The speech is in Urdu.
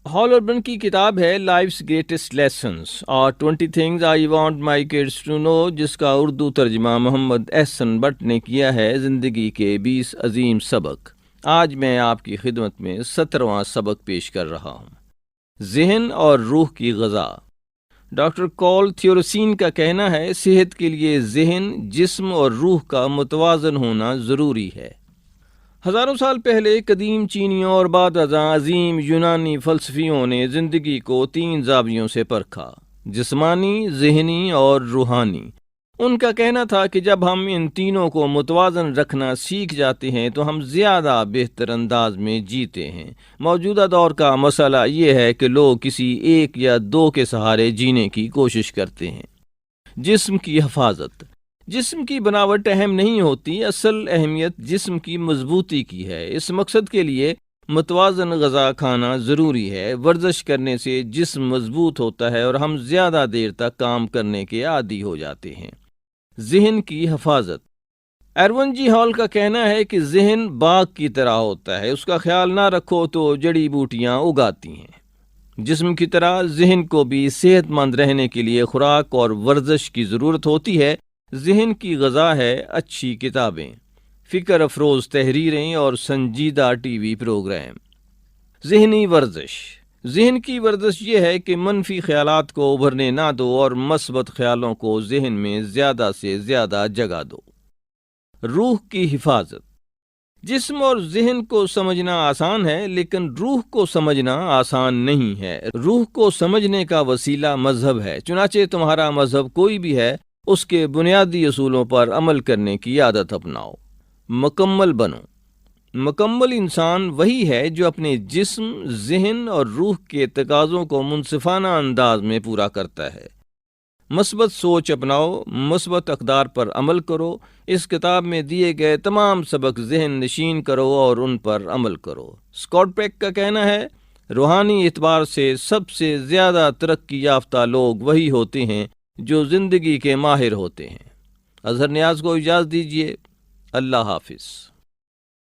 ہال اربن کی کتاب ہے لائفس گریٹسٹ لیسنز اور 20 things I want my kids to know, جس کا اردو ترجمہ محمد احسن بٹ نے کیا ہے، زندگی کے 20 عظیم سبق۔ آج میں آپ کی خدمت میں 17واں سبق پیش کر رہا ہوں، ذہن اور روح کی غذا۔ ڈاکٹر کول تھیوروسین کا کہنا ہے، صحت کے لیے ذہن، جسم اور روح کا متوازن ہونا ضروری ہے۔ ہزاروں سال پہلے قدیم چینیوں اور بعد ازاں عظیم یونانی فلسفیوں نے زندگی کو 3 زاویوں سے پرکھا: جسمانی، ذہنی اور روحانی۔ ان کا کہنا تھا کہ جب ہم ان تینوں کو متوازن رکھنا سیکھ جاتے ہیں تو ہم زیادہ بہتر انداز میں جیتے ہیں۔ موجودہ دور کا مسئلہ یہ ہے کہ لوگ کسی ایک یا دو کے سہارے جینے کی کوشش کرتے ہیں۔ جسم کی حفاظت۔ جسم کی بناوٹ اہم نہیں ہوتی، اصل اہمیت جسم کی مضبوطی کی ہے۔ اس مقصد کے لیے متوازن غذا کھانا ضروری ہے۔ ورزش کرنے سے جسم مضبوط ہوتا ہے اور ہم زیادہ دیر تک کام کرنے کے عادی ہو جاتے ہیں۔ ذہن کی حفاظت۔ ایرون جی ہال کا کہنا ہے کہ ذہن باغ کی طرح ہوتا ہے، اس کا خیال نہ رکھو تو جڑی بوٹیاں اگاتی ہیں۔ جسم کی طرح ذہن کو بھی صحت مند رہنے کے لیے خوراک اور ورزش کی ضرورت ہوتی ہے۔ ذہن کی غذا ہے اچھی کتابیں، فکر افروز تحریریں اور سنجیدہ ٹی وی پروگرام۔ ذہنی ورزش۔ ذہن کی ورزش یہ ہے کہ منفی خیالات کو ابھرنے نہ دو اور مثبت خیالوں کو ذہن میں زیادہ سے زیادہ جگہ دو۔ روح کی حفاظت۔ جسم اور ذہن کو سمجھنا آسان ہے، لیکن روح کو سمجھنا آسان نہیں ہے۔ روح کو سمجھنے کا وسیلہ مذہب ہے، چنانچہ تمہارا مذہب کوئی بھی ہے، اس کے بنیادی اصولوں پر عمل کرنے کی عادت اپناؤ۔ مکمل بنو۔ مکمل انسان وہی ہے جو اپنے جسم، ذہن اور روح کے تقاضوں کو منصفانہ انداز میں پورا کرتا ہے۔ مثبت سوچ اپناؤ، مثبت اقدار پر عمل کرو۔ اس کتاب میں دیے گئے تمام سبق ذہن نشین کرو اور ان پر عمل کرو۔ اسکاٹ پیک کا کہنا ہے، روحانی اعتبار سے سب سے زیادہ ترقی یافتہ لوگ وہی ہوتے ہیں جو زندگی کے ماہر ہوتے ہیں۔ اظہر نیاز کو اجازت دیجیے۔ اللہ حافظ۔